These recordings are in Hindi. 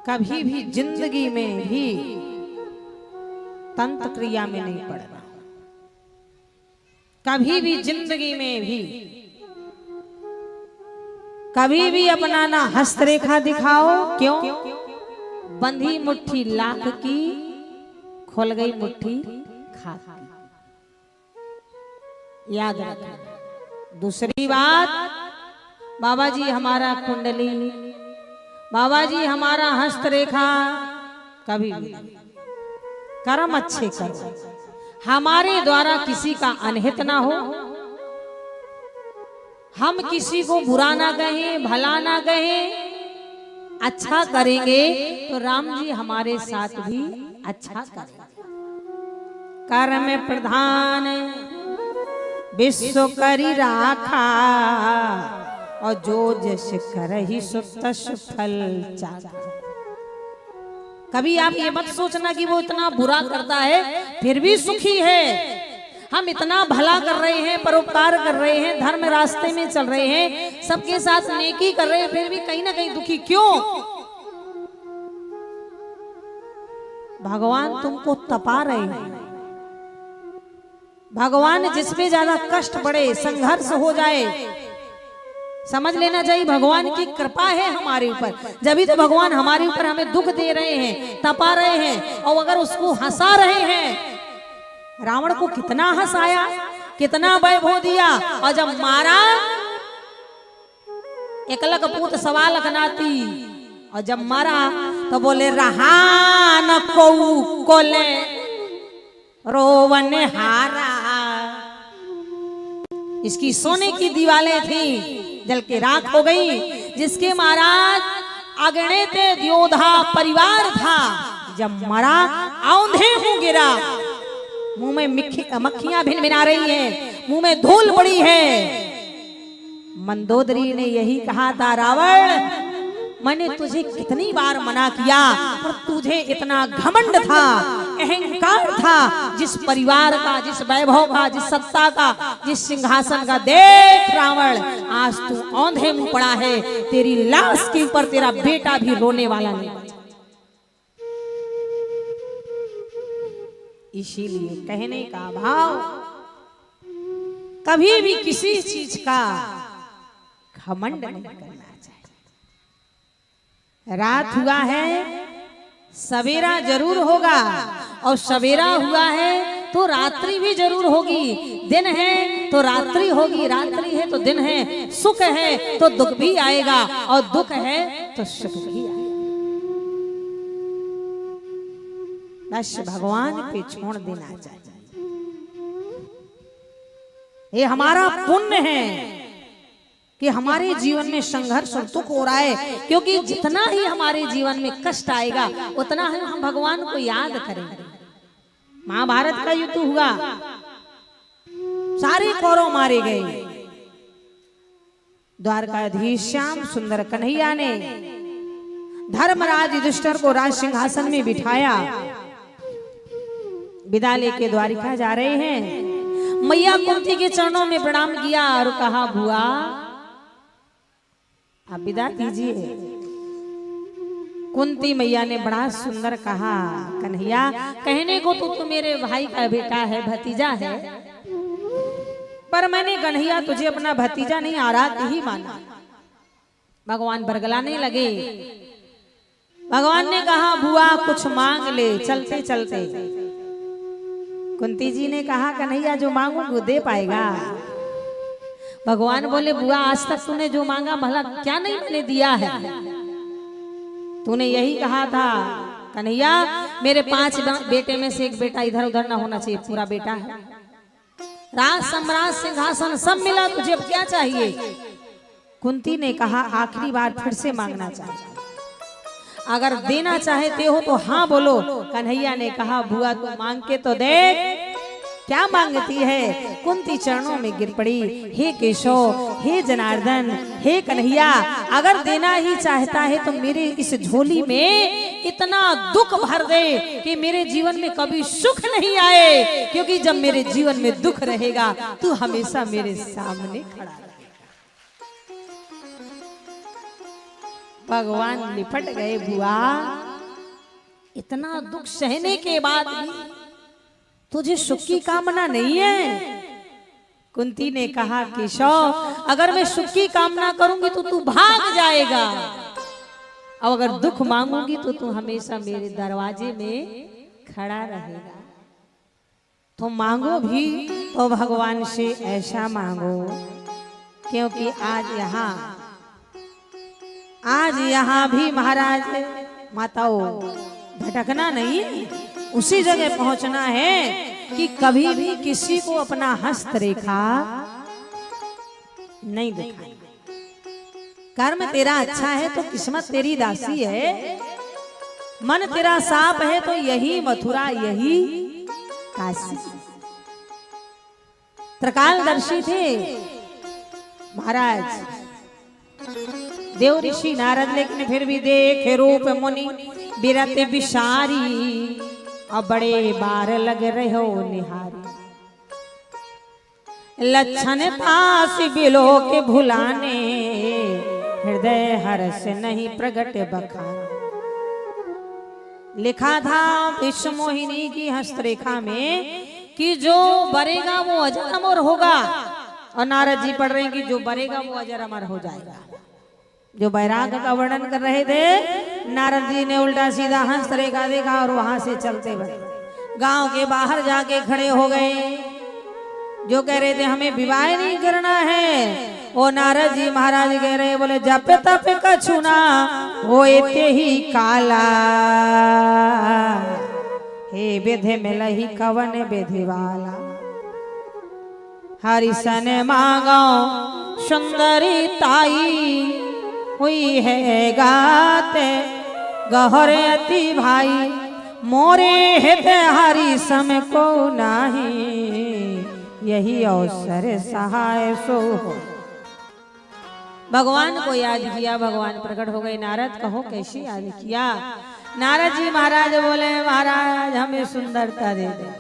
कभी भी जिंदगी में भी तंत्र क्रिया में नहीं पड़ना। कभी भी जिंदगी में भी कभी भी अपना ना हस्तरेखा दिखाओ। क्यों? बंधी मुट्ठी लाख की, खुल गई मुट्ठी खाक की। याद रखना। दूसरी बात, बाबा जी हमारा कुंडली, बाबा जी हमारा हस्तरेखा, कभी भी कर्म अच्छे करो, हमारे द्वारा किसी का अनहित ना हो, हम किसी को बुरा ना कहें, भला ना कहें, अच्छा करेंगे तो राम जी हमारे साथ भी अच्छा करेंगे। कर्म प्रधान विश्व करी राखा, और जो जस करहि सो तस फल चाखा। कभी आप ये मत सोचना कि वो इतना बुरा करता है फिर भी सुखी है। हम इतना भला कर रहे हैं, परोपकार कर रहे हैं, धर्म रास्ते में चल रहे हैं, सबके साथ नेकी कर रहे हैं, फिर भी कहीं ना कहीं दुखी क्यों? भगवान तुमको तपा रहे हैं। भगवान जिसमें ज्यादा कष्ट पड़े, संघर्ष हो जाए, समझ लेना चाहिए भगवान की कृपा है हमारे ऊपर। जब तो भगवान हमारे ऊपर हमें दुख दे रहे हैं, तपा रहे हैं, और अगर उसको हंसा रहे हैं, रावण को कितना हंसाया, कितना वैभव दिया, और जब मारा एकलक पूत सवा लख नाती, और जब मारा तो बोले रहा न को कोले रोवन हारा। इसकी सोने की दीवालें थी, जल के राख हो गई। जिसके महाराज अगणित योद्धा परिवार था, जब मरा औंधे मुंह गिरा, मुंह में मक्खियां भिनभिना रही हैं, मुंह में धूल पड़ी है। मंदोदरी ने यही कहा था, रावण मैंने तुझे कितनी बार मना किया, पर तुझे इतना घमंड था, अहंकार था, जिस परिवार का, जिस वैभव का, जिस सत्ता का, जिस सिंहासन का। देख रावण, आज तू औंधे मुंह पड़ा है, तेरी लाश के ऊपर तेरा बेटा भी रोने वाला नहीं। इसीलिए कहने का भाव, कभी भी किसी चीज का घमंड नहीं करना चाहिए। रात हुआ है, सवेरा जरूर होगा, और सवेरा हुआ है तो रात्रि भी जरूर होगी। दिन है तो रात्रि होगी, रात्रि है तो दिन है। सुख है तो दुख भी आएगा, और दुख है तो सुख भी आएगा। बस भगवान पे छोड़ देना चाहिए। ये हमारा पुण्य है कि हमारे जीवन में संघर्ष और दुख हो रहा है, क्योंकि जितना ही हमारे जीवन में कष्ट आएगा उतना ही हम भगवान को याद करेंगे। महाभारत का युद्ध हुआ, सारे कौरव मारे गए। द्वारकाधीश श्याम सुंदर कन्हैया ने धर्मराज युधिष्ठिर को राज सिंहासन में बिठाया। विदा लेके द्वारिका जा रहे हैं। मैया कुंती के चरणों में प्रणाम किया और कहा, बुआ आप विदा कीजिए। कुंती मैया ने बड़ा सुंदर कहा, कन्हैया कहने को तो तू मेरे भाई का बेटा है, भतीजा है, पर मैंने कन्हैया तुझे अपना भतीजा नहीं आराध्य ही माना। भगवान बरगलाने लगे। भगवान ने कहा, बुआ कुछ मांग ले चलते चलते। कुंती जी ने कहा, कन्हैया जो मांगू दे पाएगा। भगवान बोले, बुआ आज तक तूने जो मांगा भला क्या नहीं मैंने दिया है? तूने यही कहा था कन्हैया मेरे 5 बेटे में से एक बेटा इधर उधर ना होना चाहिए, पूरा बेटा है। राज सम्राट सिंहासन सब मिला, तुझे अब क्या चाहिए? कुंती ने कहा, आखिरी बार फिर से मांगना चाहिए, अगर देना चाहते हो तो हाँ बोलो। कन्हैया ने कहा, बुआ तू मांग के तो देख, क्या मांगती है? कुंती चरणों में गिर पड़ी, हे केशव, हे जनार्दन, हे कन्हैया, अगर देना ही चाहता है तो मेरे इस झोली में इतना दुख भर दे कि मेरे जीवन में कभी सुख नहीं आए, क्योंकि जब मेरे जीवन में दुख रहेगा तू हमेशा मेरे सामने खड़ा रहेगा। भगवान लिपट गए। बुआ, इतना दुख सहने के बाद भी तुझे सुख की कामना नहीं है? कुंती ने कहा, केशव, अगर मैं सुख की कामना करूंगी तो तू भाग जाएगा, और अगर दुख मांगूंगी तो तू हमेशा मेरे दरवाजे में खड़ा रहेगा। तो मांगो भी तो भगवान से ऐसा मांगो, क्योंकि आज यहाँ भी महाराज माताओं भटकना नहीं, उसी जगह पहुंचना है कि कभी भी किसी को अपना हस्तरेखा नहीं दिखाना। कर्म तेरा अच्छा है तो किस्मत तेरी दासी है, मन तेरा साफ है तो यही मथुरा यही काशी। त्रिकालदर्शी थे महाराज देव ऋषि नारद, लेकिन फिर भी देखे रूप मुनि बिरत बिसारी, और बड़े बार लग रहे हो निहारी। लक्षण तास बिलो के भुलाने, हृदय हर्ष नहीं प्रगट बखान। लिखा था विश्व मोहिनी की हस्तरेखा में कि जो बरेगा वो अजर अमर होगा, और नारद जी पढ़ रहे हैं कि जो बरेगा वो अजर अमर हो जाएगा। जो बैराग का वर्णन कर रहे थे, नारद जी ने उल्टा सीधा हस्तरेखा देखा और वहां से चलते बढ़े, गांव के बाहर जाके खड़े हो गए। जो कह रहे थे हमें विवाह नहीं करना है, वो नारद जी महाराज कह रहे, बोले जप तप कछुना वो एते ही काला, हे विधि मिलही कवन विधि वाला। हरिसन मांगो सुंदरी ताई, हुई है गाते गहरे अति भाई, मोरे हृदय हरि सम को नाही, यही अवसर सहाय सो हो। भगवान को याद किया, भगवान प्रकट हो गए। नारद कहो कैसे याद किया? नारद जी महाराज बोले, महाराज हमें सुंदरता दे दे,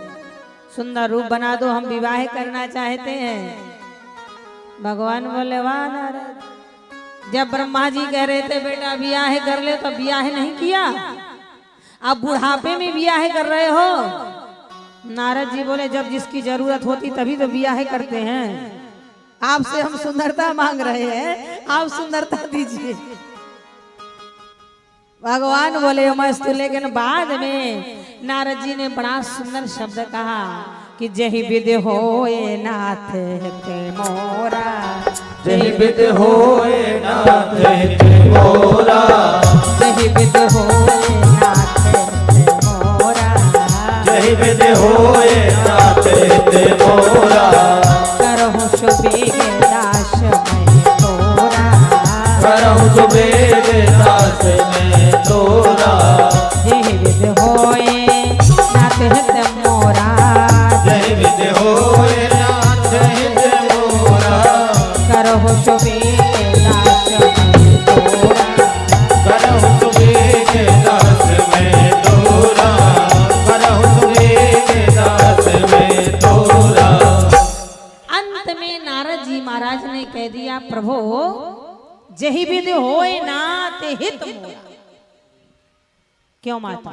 सुंदर रूप बना दो, हम विवाह करना चाहते हैं। भगवान बोले, वाह नारद, जब ब्रह्मा जी कह रहे थे बेटा ब्याह कर ले, तो ब्याह नहीं किया, अब बुढ़ापे में ब्याह कर रहे हो। नारद जी बोले, जब जिसकी जरूरत होती तभी तो ब्याह करते हैं, आपसे हम सुंदरता मांग रहे हैं, आप सुंदरता दीजिए। भगवान बोले मस्त, लेकिन बाद में नारद जी ने बड़ा सुंदर शब्द कहा कि जही विधि होए नाथ ते मोरा, जही विधि होए नाथ ते मोरा, जही विधि होए नाथ ते मोरा, जही विधि होए नाथ ते मोरा, करहु सुबेग दास मैं तोरा, करहु सुबेग दास मैं तोरा, जही विधि होए नाथ ते मोरा, जही विधि होए नाथ ते मोरा, करहु सुबेग दास मैं तोरा, करहु सुबेग दास मैं तोरा, करहु सुबेग दास मैं तोरा। अंत में नारद जी महाराज ने कह दिया, प्रभु जही विधि होए नाथ हित मोरा। क्यों माता?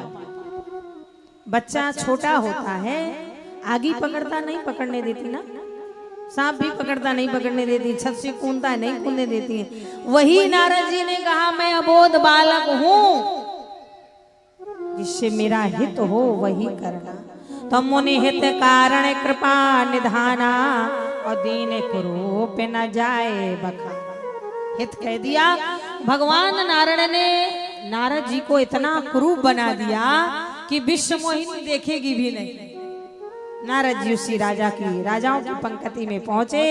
बच्चा छोटा होता है, आगी पकड़ता नहीं पकड़ने देती ना, सांप भी पकड़ता नहीं पकड़ने देती, छत से कूदता नहीं कूदने देती है। वही नारद जी ने कहा, मैं अबोध बालक हूं, जिससे मेरा हित हो वही करना। तो मुनि हित कारण कृपा निधाना, और दीन कुरूप न जाए बखा। हित कह दिया। भगवान नारायण ने नारद जी को इतना कुरूप बना दिया कि विश्व मोहिनी देखेगी भी नहीं। नारद जी उसी राजाओं की पंक्ति में पहुंचे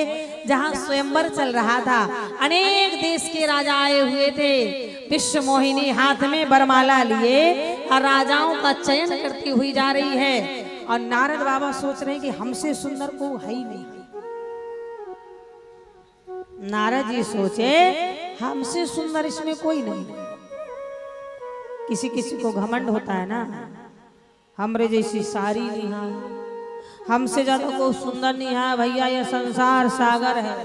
जहां स्वयंवर चल रहा था। अनेक देश के राजा आए हुए थे। विश्व मोहिनी हाथ में वरमाला लिए और राजाओं का चयन करती हुई जा रही है। और नारद बाबा सोच रहे हैं कि हमसे सुंदर को है ही नहीं। नारद जी सोचे हमसे सुंदर इसमें कोई नहीं। किसी किसी को घमंड होता है ना, हमरे जैसी सारी नहीं है, हमसे ज्यादा कोई सुंदर नहीं है। भैया ये संसार सागर है,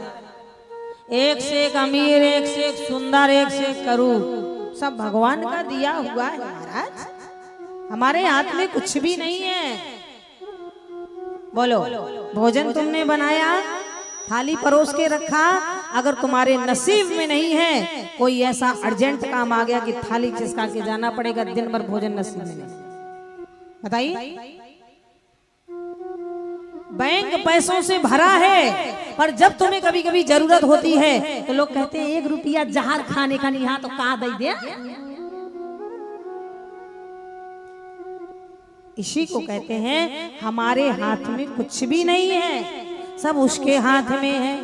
एक से एक अमीर, एक से एक सुंदर, एक से एक करूप। सब भगवान का दिया हुआ है महाराज, हमारे हाथ में कुछ भी नहीं है। बोलो, भोजन तुमने बनाया, थाली परोस के रखा, अगर तुम्हारे नसीब में नहीं है, कोई ऐसा अर्जेंट काम आ गया कि थाली खिसका के जाना पड़ेगा, दिन भर भोजन नसीब में नहीं, बताइए। बैंक पैसों से भरा है, पर जब तुम्हें कभी कभी जरूरत होती है तो लोग कहते हैं 1 रुपया जहर खाने का नहीं, तो कहा दे दे। इसी को कहते हैं हमारे हाथ में कुछ भी नहीं है, सब उसके हाथ में है।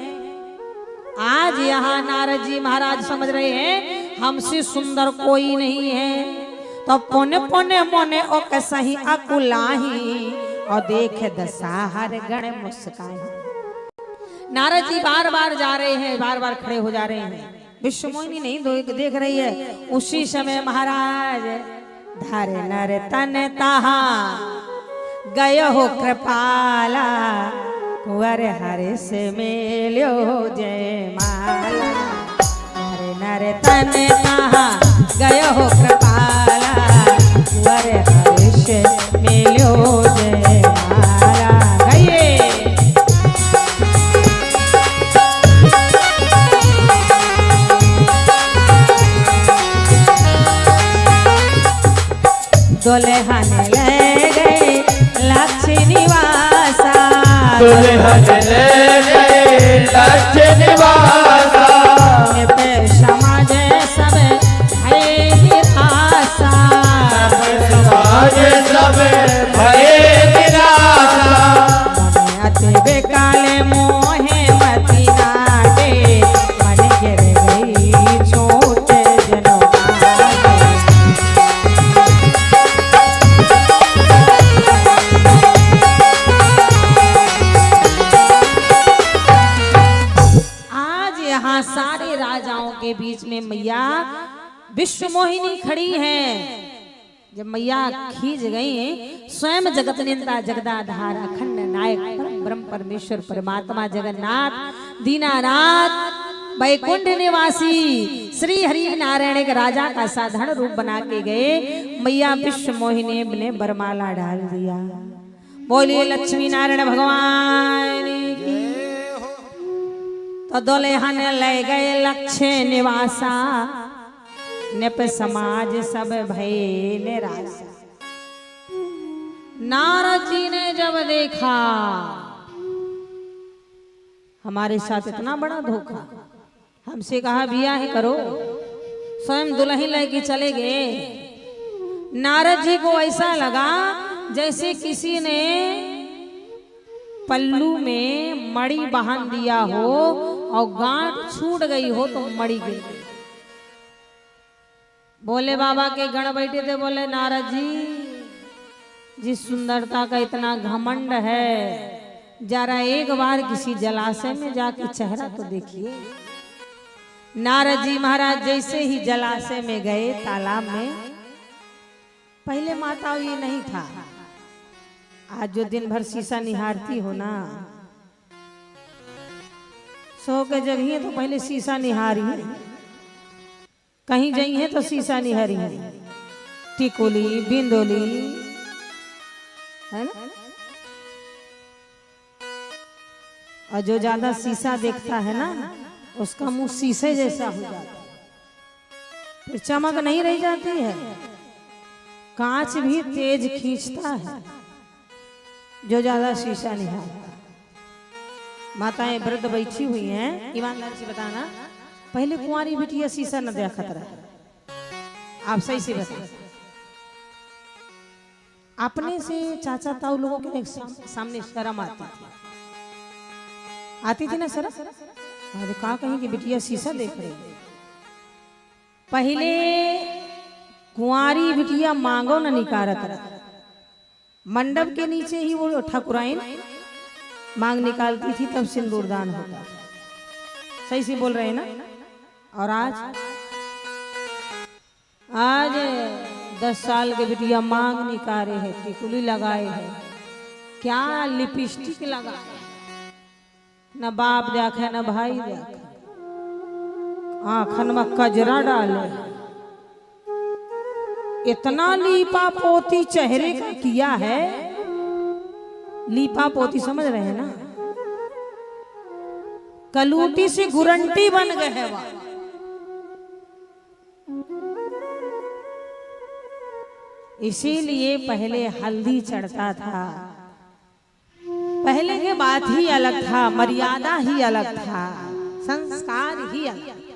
आज यहाँ नारद जी महाराज समझ रहे हैं हमसे सुंदर कोई नहीं है, तो पुण्य पुण्य मोने ओ कसही अकुलाही और देखे दसाहर गण मुस्काई। नारद जी बार बार जा रहे हैं, बार बार खड़े हो जा रहे हैं, विश्वमोहिनी नहीं देख रही है। उसी समय महाराज धरे नर तन ताहा गय हो कृपाला, कुंवर हरे से मेल्यो जय माला। नर नर तन ताहा गय हो कृपाला, कुंवर हरे से मेल्यो जय माला। गये दुल्हन ले गए लक्ष्मी निवासा, दुल्हन ले गए लक्ष्मी निवासा, पे समाज सब भय निराशा, समाज सब भय निराशा। अति बेकाले मोहे मती नाटे, मन गिर गई छोटे जनों सारे राजाओं के बीच में मैया विश्वमोहिनी खड़ी हैं। जब मैया खींच गई, स्वयं जगत निंदा जगदाधार अखंड नायक परम ब्रह्म परमेश्वर परमात्मा जगन्नाथ दीनानाथ वैकुंठ निवासी श्री हरि नारायण के राजा का साधारण रूप बना के गए। मैया विश्वमोहिनी ने बरमाला डाल दिया। बोलिए लक्ष्मी नारायण भगवान की। तो दुल्हन ले गए लक्ष्य निवासा, निप समाज सब भय निराशा। नारद जी ने जब देखा हमारे साथ इतना बड़ा धोखा, हमसे कहा बियाह करो, स्वयं दुल्हन लेके चले गए। नारद जी को ऐसा लगा जैसे किसी ने पल्लू में मड़ी बांध दिया हो और गांठ छूट गई हो तो मड़ी गिर गई। बोले बाबा के गण बैठे थे, बोले नारद जी जिस सुंदरता का इतना घमंड है, जरा एक बार किसी जलाशय में जाके चेहरा तो देखिए। नारद जी महाराज जैसे ही जलाशय में गए, तालाब में, पहले माता ये नहीं था। आज जो दिन भर शीशा निहारती हो ना, सो के जगह तो पहले शीशा निहारी है, कहीं गई है तो शीशा निहारी है, टिकोली बिंदोली है ना। और जो ज्यादा शीशा देखता है ना, उसका मुंह शीशे जैसा हो जाता है, फिर चमक नहीं रह जाती है। कांच भी तेज खींचता है जो ज्यादा शीशा निहारता। माताएं वृद्ध बैठी हुई हैं, ईमानदार से बताना, पहले कुंवारी बिटिया शीशा न देखा रहा, आप सही से बताएं। अपने से चाचा ताऊ लोगों के सामने शर्म आती थी ना शर्म। अरे कहा कहीं कि बिटिया शीशा देख रही। पहले कुंवारी बिटिया मांगो न निकारत रहा, मंडप के नीचे ही वो ठाकुराइन मांग निकालती थी, तब सिंदूरदान होता। सही से बोल रहे हैं ना। और आज 10 साल के बिटिया मांग निकाले है, टिकुली लगाए है, क्या लिपस्टिक लगाए, न बाप देखे न भाई देखे, आंखन में कजरा डाले, इतना लीपा पोती चेहरे का किया है। लीपा पोती समझ रहे हैं ना, कलूटी से गुरंटी बन गए है वह। इसीलिए पहले हल्दी चढ़ता था, पहले के बात ही अलग था, मर्यादा ही अलग था, संस्कार ही अलग था।